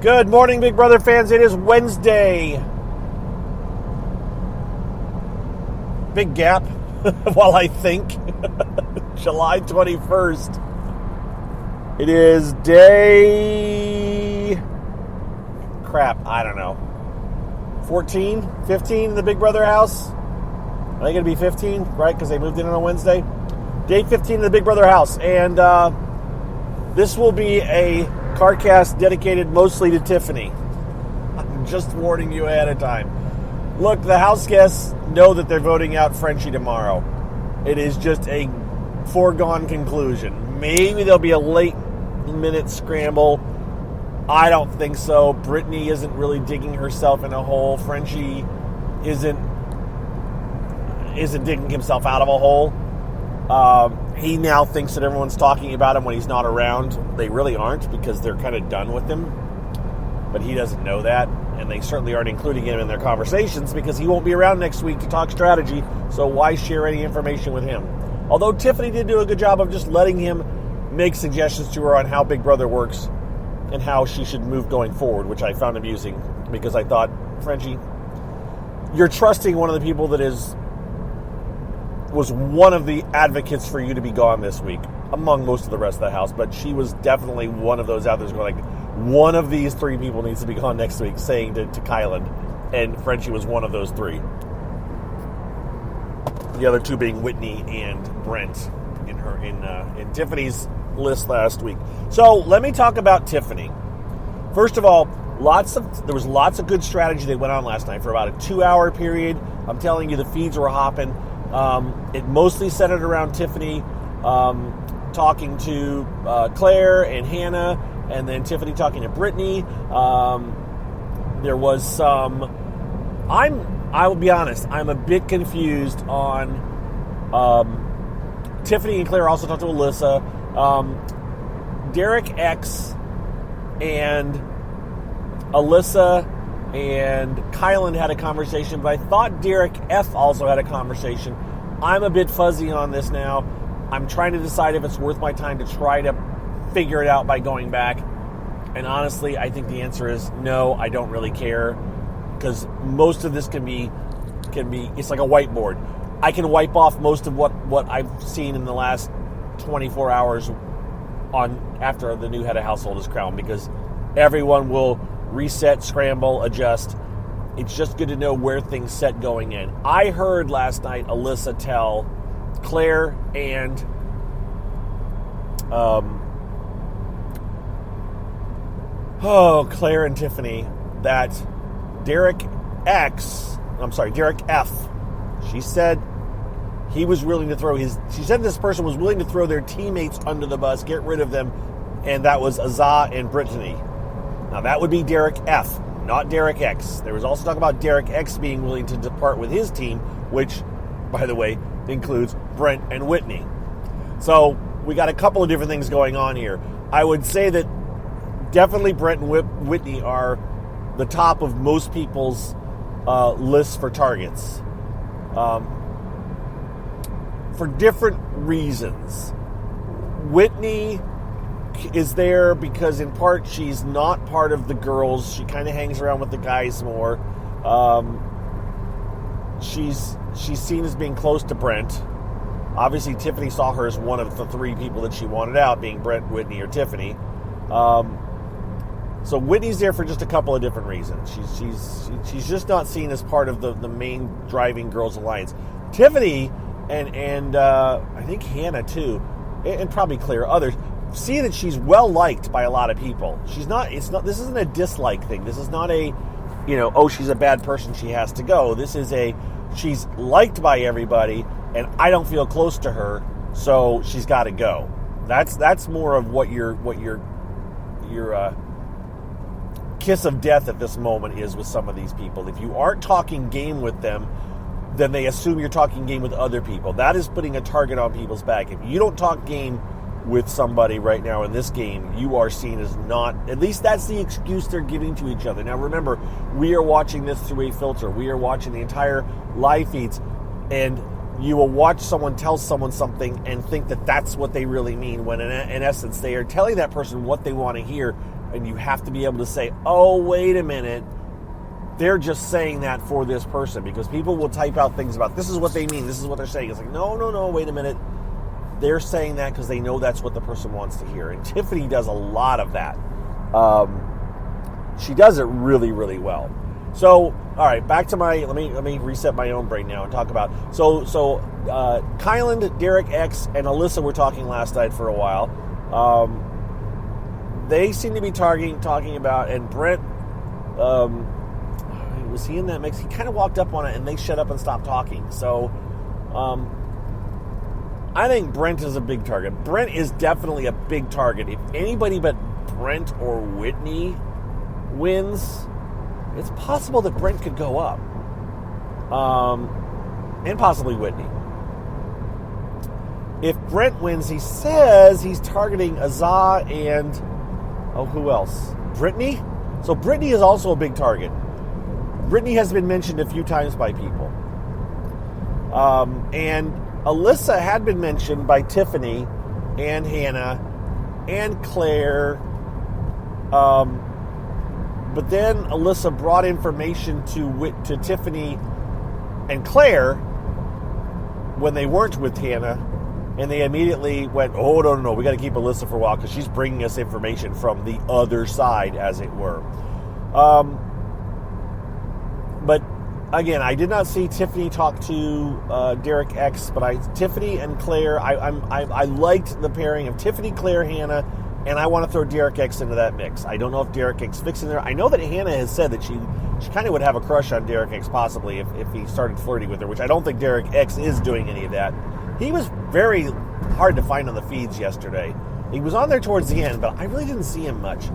Good morning, Big Brother fans. It is Wednesday. Big gap while I think. July 21st. It is day... I don't know. 14? 15 in the Big Brother house? I think it'd be 15, right? Because they moved in on a Wednesday. Day 15 in the Big Brother house. And this will be a CarCast dedicated mostly to Tiffany. I'm just warning you ahead of time. Look, the house guests know that they're voting out Frenchie tomorrow. It is just a foregone conclusion. Maybe there'll be a late-minute scramble. I don't think so. Brittany isn't really digging herself in a hole. Frenchie isn't digging himself out of a hole. He now thinks that everyone's talking about him when he's not around. They really aren't, because they're kind of done with him. But he doesn't know that, and they certainly aren't including him in their conversations because he won't be around next week to talk strategy, so why share any information with him? Although Tiffany did do a good job of just letting him make suggestions to her on how Big Brother works and how she should move going forward, which I found amusing, because I thought, Frenchie, you're trusting one of the people that was one of the advocates for you to be gone this week, among most of the rest of the house, but she was definitely one of those out there going like, one of these three people needs to be gone next week, saying to Kylan, and Frenchie was one of those three. The other two being Whitney and Brent in Tiffany's list last week. So let me talk about Tiffany. First of all, there was lots of good strategy that went on last night for about a 2-hour period. I'm telling you, the feeds were hopping. It mostly centered around Tiffany talking to Claire and Hannah, and then Tiffany talking to Brittany. There was some... I will be honest, I'm a bit confused on... Tiffany and Claire also talked to Alyssa. Derek X and Alyssa and Kylan had a conversation, but I thought Derek F also had a conversation. I'm a bit fuzzy on this now. I'm trying to decide if it's worth my time to try to figure it out by going back. And honestly, I think the answer is no, I don't really care. Because most of this can be, it's like a whiteboard. I can wipe off most of what I've seen in the last 24 hours after the new head of household is crowned, because everyone will reset, scramble, adjust. It's just good to know where things set going in. I heard last night Alyssa tell Claire and Claire and Tiffany that Derek F, she said he was willing to she said this person was willing to throw their teammates under the bus, get rid of them, and that was Azah and Brittany. Now that would be Derek F, not Derek X. There was also talk about Derek X being willing to depart with his team, which, by the way, includes Brent and Whitney. So we got a couple of different things going on here. I would say that definitely Brent and Whitney are the top of most people's lists for targets. For different reasons. Whitney is there because in part she's not part of the girls. She kind of hangs around with the guys more. She's seen as being close to Brent. Obviously, Tiffany saw her as one of the three people that she wanted out, being Brent, Whitney, or Tiffany. So Whitney's there for just a couple of different reasons. She's just not seen as part of the main driving girls alliance. Tiffany and I think Hannah too, and probably Claire, others, see that she's well liked by a lot of people. This isn't a dislike thing. This is not a, she's a bad person, she has to go. This is she's liked by everybody, and I don't feel close to her, so she's got to go. That's more of what your kiss of death at this moment is with some of these people. If you aren't talking game with them, then they assume you're talking game with other people. That is putting a target on people's back. If you don't talk game with somebody right now in this game, you are seen as not, at least that's the excuse they're giving to each other. Now remember, we are watching this through a filter. We are watching the entire live feeds, and you will watch someone tell someone something and think that that's what they really mean, when in essence they are telling that person what they want to hear, And you have to be able to say, oh, wait a minute, they're just saying that for this person, because people will type out things about, this is what they mean, this is what they're saying. It's like, no, wait a minute. They're saying that because they know that's what the person wants to hear. And Tiffany does a lot of that. She does it really, really well. So, all right, back to my, let me reset my own brain now and talk about, so Kyland, Derek X, and Alyssa were talking last night for a while. They seem to be talking about, and Brent, was he in that mix? He kind of walked up on it, and they shut up and stopped talking. So, I think Brent is a big target. Brent is definitely a big target. If anybody but Brent or Whitney wins, it's possible that Brent could go up. And possibly Whitney. If Brent wins, he says he's targeting Azah and, who else? Brittany? So Brittany is also a big target. Brittany has been mentioned a few times by people. And Alyssa had been mentioned by Tiffany and Hannah and Claire. But then Alyssa brought information to Tiffany and Claire when they weren't with Hannah, and they immediately went, oh, no, we got to keep Alyssa for a while because she's bringing us information from the other side, as it were. But again, I did not see Tiffany talk to Derek X, but Tiffany and Claire, I liked the pairing of Tiffany, Claire, Hannah, and I want to throw Derek X into that mix. I don't know if Derek X fits in there. I know that Hannah has said that she kind of would have a crush on Derek X possibly if he started flirting with her, which I don't think Derek X is doing any of that. He was very hard to find on the feeds yesterday. He was on there towards the end, but I really didn't see him much.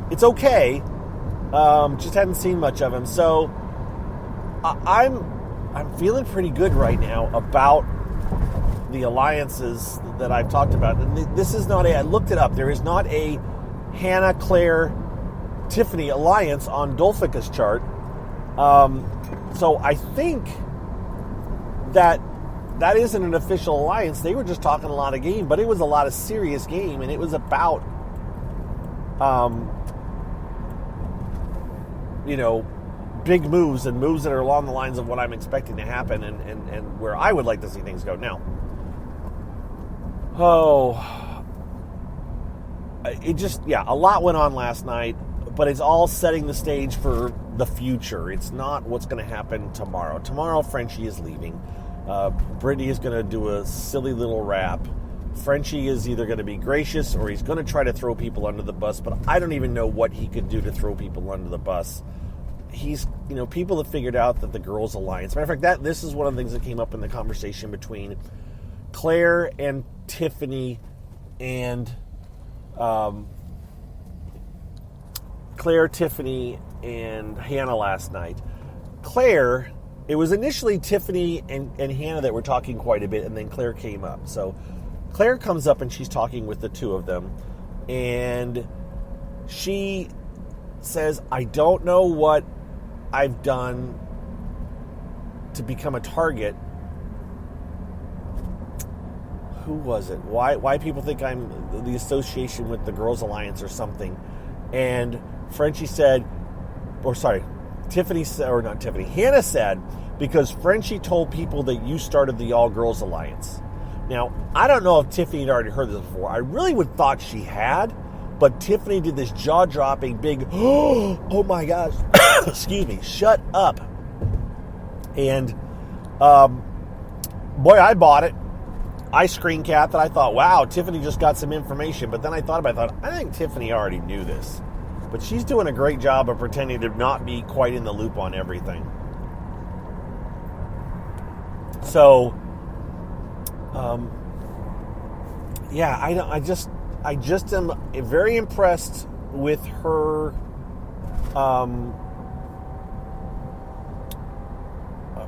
It's okay. Just hadn't seen much of him. So I'm feeling pretty good right now about the alliances that I've talked about. And this is not I looked it up. There is not a Hannah, Claire, Tiffany alliance on Dolphica's chart. So I think that isn't an official alliance. They were just talking a lot of game, but it was a lot of serious game, and it was about, big moves and moves that are along the lines of what I'm expecting to happen and where I would like to see things go. Now, a lot went on last night, but it's all setting the stage for the future. It's not what's going to happen tomorrow. Tomorrow, Frenchie is leaving. Brittany is going to do a silly little rap. Frenchie is either going to be gracious or he's going to try to throw people under the bus, but I don't even know what he could do to throw people under the bus. People have figured out that the girls' alliance. Matter of fact, this is one of the things that came up in the conversation between Claire and Tiffany and Hannah last night. Claire, it was initially Tiffany and Hannah that were talking quite a bit, and then Claire came up. So Claire comes up and she's talking with the two of them, and she says, I don't know what I've done to become a target. Who was it? Why people think I'm the association with the Girls Alliance or something? And Frenchie said, Tiffany said, or not Tiffany, Hannah said, because Frenchie told people that you started the All Girls Alliance. Now, I don't know if Tiffany had already heard this before. I really would thought she had, but Tiffany did this jaw-dropping big, oh my gosh, excuse me, shut up. And, boy, I bought it. I screen capped it. I thought, wow, Tiffany just got some information. But then I thought about it. I think Tiffany already knew this. But she's doing a great job of pretending to not be quite in the loop on everything. So, I just am very impressed with her,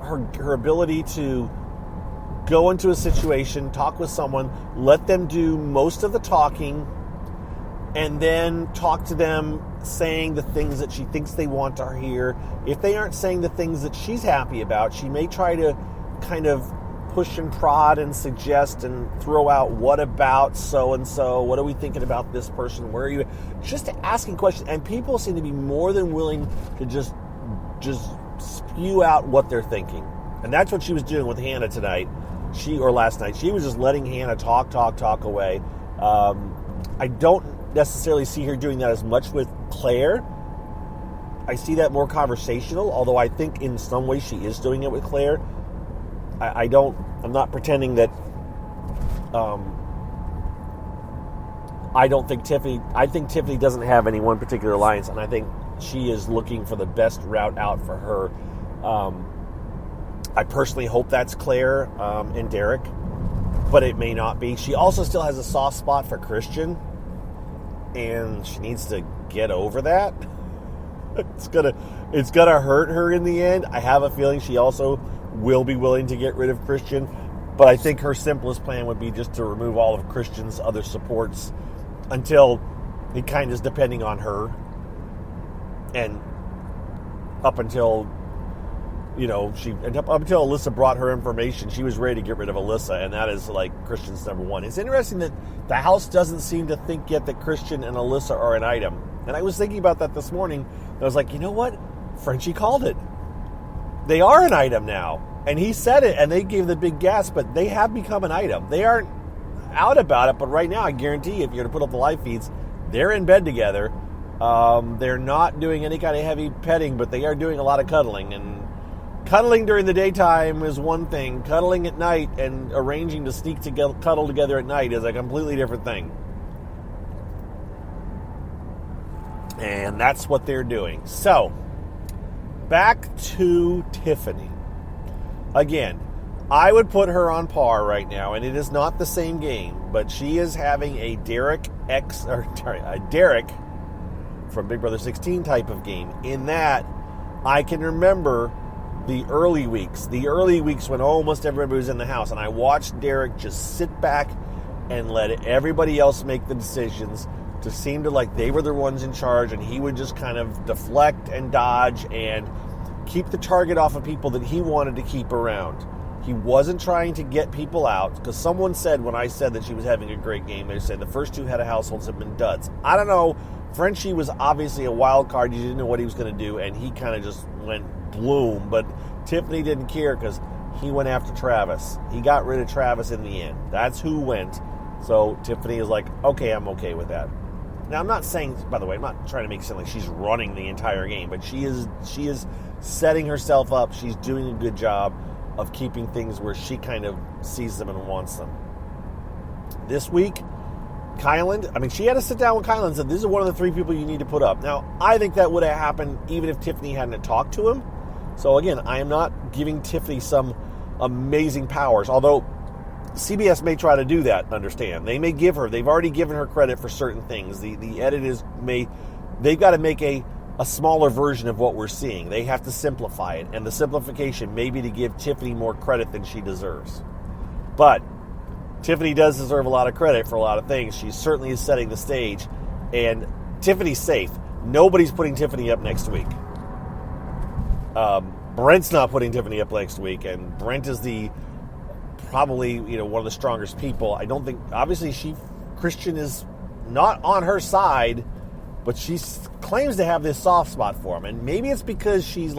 her ability to go into a situation, talk with someone, let them do most of the talking, and then talk to them saying the things that she thinks they want to hear. If they aren't saying the things that she's happy about, she may try to kind of push and prod and suggest and throw out, what about so-and-so? What are we thinking about this person? Where are you? Just asking questions. And people seem to be more than willing to just spew out what they're thinking. And that's what she was doing with Hannah tonight. Or last night. She was just letting Hannah talk away. I don't necessarily see her doing that as much with Claire. I see that more conversational, although I think in some ways she is doing it with Claire. I'm not pretending that I think Tiffany doesn't have any one particular alliance, and I think she is looking for the best route out for her. I personally hope that's Claire and Derek, but it may not be. She also still has a soft spot for Christian, and she needs to get over that. It's gonna hurt her in the end. I have a feeling she also will be willing to get rid of Christian, but I think her simplest plan would be just to remove all of Christian's other supports until it kind of is depending on her, and up until Alyssa brought her information, she was ready to get rid of Alyssa, and that is like Christian's number one. It's interesting that the house doesn't seem to think yet that Christian and Alyssa are an item. And I was thinking about that this morning. I was like, you know what? Frenchie called it. They are an item now. And he said it, and they gave the big gasp, but they have become an item. They aren't out about it, but right now, I guarantee if you're to put up the live feeds, they're in bed together. They're not doing any kind of heavy petting, but they are doing a lot of cuddling. And cuddling during the daytime is one thing. Cuddling at night and arranging to sneak to cuddle together at night is a completely different thing. And that's what they're doing. So, back to Tiffany. Again, I would put her on par right now, and it is not the same game, but she is having a Derek from Big Brother 16 type of game. In that, I can remember the early weeks when almost everybody was in the house, and I watched Derek just sit back and let everybody else make the decisions, to seem to like they were the ones in charge, and he would just kind of deflect and dodge and keep the target off of people that he wanted to keep around. He wasn't trying to get people out, because someone said when I said that she was having a great game, they said the first two head of households have been duds. I don't know. Frenchie was obviously a wild card. You didn't know what he was going to do, and he kind of just went bloom. But Tiffany didn't care because he went after Travis. He got rid of Travis in the end. That's who went. So Tiffany is like, okay, I'm okay with that. Now, I'm not saying, by the way, I'm not trying to make it sound like she's running the entire game, but she is setting herself up. She's doing a good job of keeping things where she kind of sees them and wants them. This week, Kyland, she had to sit down with Kyland and said, these are one of the three people you need to put up. Now, I think that would have happened even if Tiffany hadn't talked to him. So again, I am not giving Tiffany some amazing powers, although CBS may try to do that, understand. They've already given her credit for certain things. The editors they've got to make a smaller version of what we're seeing. They have to simplify it, and the simplification may be to give Tiffany more credit than she deserves. But Tiffany does deserve a lot of credit for a lot of things. She certainly is setting the stage, and Tiffany's safe. Nobody's putting Tiffany up next week. Brent's not putting Tiffany up next week, and Brent is probably one of the strongest people. I don't think, obviously, Christian is not on her side, but she claims to have this soft spot for him, and maybe it's because she's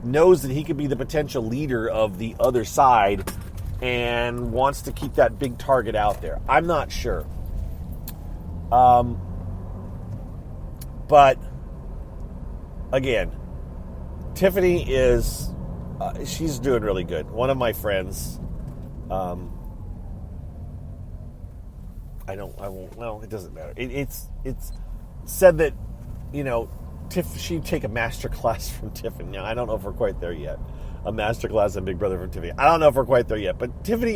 knows that he could be the potential leader of the other side and wants to keep that big target out there. I'm not sure. But again, Tiffany is she's doing really good. One of my friends, it doesn't matter. It's said that, she'd take a master class from Tiffany. Now, I don't know if we're quite there yet. A master class on Big Brother from Tiffany. I don't know if we're quite there yet. But Tiffany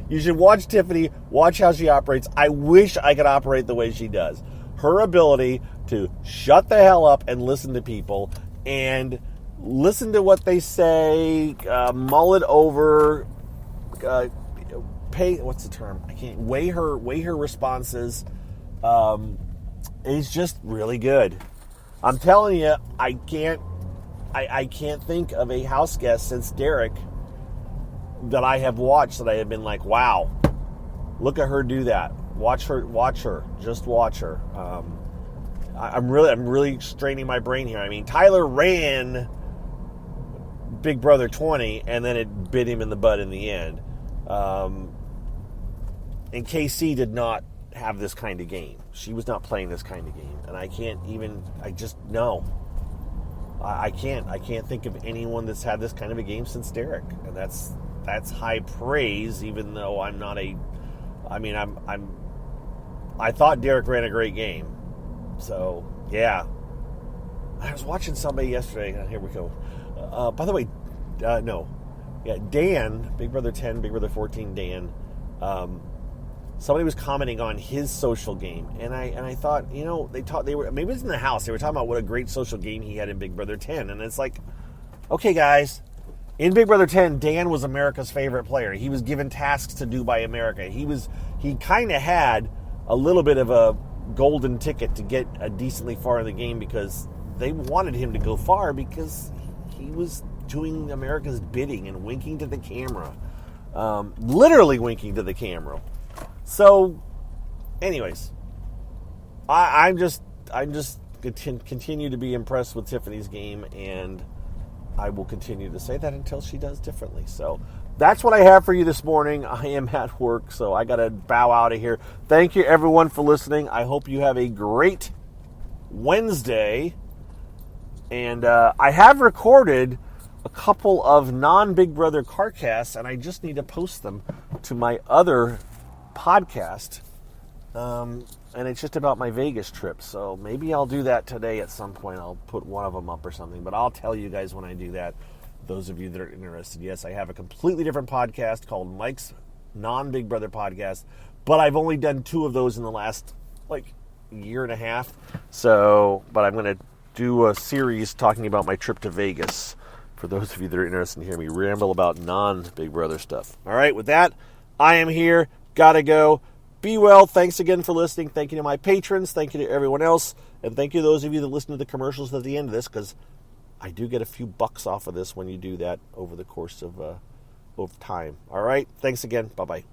you should watch Tiffany, watch how she operates. I wish I could operate the way she does. Her ability to shut the hell up and listen to people and listen to what they say, mull it over, what's the term? Weigh her responses. Is just really good. I'm telling you, I can't think of a house guest since Derek that I have watched that I have been like, wow, look at her do that. Watch her, just watch her. I'm really straining my brain here. I mean, Tyler ran Big Brother 20, and then it bit him in the butt in the end. And KC did not have this kind of game. She was not playing this kind of game, and I can't think of anyone that's had this kind of a game since Derek, and that's high praise. Even though I thought Derek ran a great game. So, yeah. I was watching somebody yesterday. Here we go. By the way, no. Yeah, Dan, Big Brother 10, Big Brother 14, Dan. Somebody was commenting on his social game. And I thought, maybe it was in the house. They were talking about what a great social game he had in Big Brother 10. And it's like, okay, guys. In Big Brother 10, Dan was America's favorite player. He was given tasks to do by America. He kind of had a little bit of a golden ticket to get decently far in the game because they wanted him to go far because he was doing America's bidding and winking to the camera. Literally winking to the camera. So, anyways, I'm just continue to be impressed with Tiffany's game, and I will continue to say that until she does differently. So that's what I have for you this morning. I am at work, so I got to bow out of here. Thank you, everyone, for listening. I hope you have a great Wednesday. And I have recorded a couple of non-Big Brother CarCasts, and I just need to post them to my other podcast. And it's just about my Vegas trip. So maybe I'll do that today at some point. I'll put one of them up or something. But I'll tell you guys when I do that. Those of you that are interested. Yes, I have a completely different podcast called Mike's Non-Big Brother Podcast. But I've only done 2 of those in the last, year and a half. But I'm going to do a series talking about my trip to Vegas. For those of you that are interested in hearing me ramble about non-Big Brother stuff. All right, with that, I am here. Gotta go. Be well. Thanks again for listening. Thank you to my patrons. Thank you to everyone else. And thank you to those of you that listen to the commercials at the end of this, because I do get a few bucks off of this when you do that over the course of time. All right. Thanks again. Bye-bye.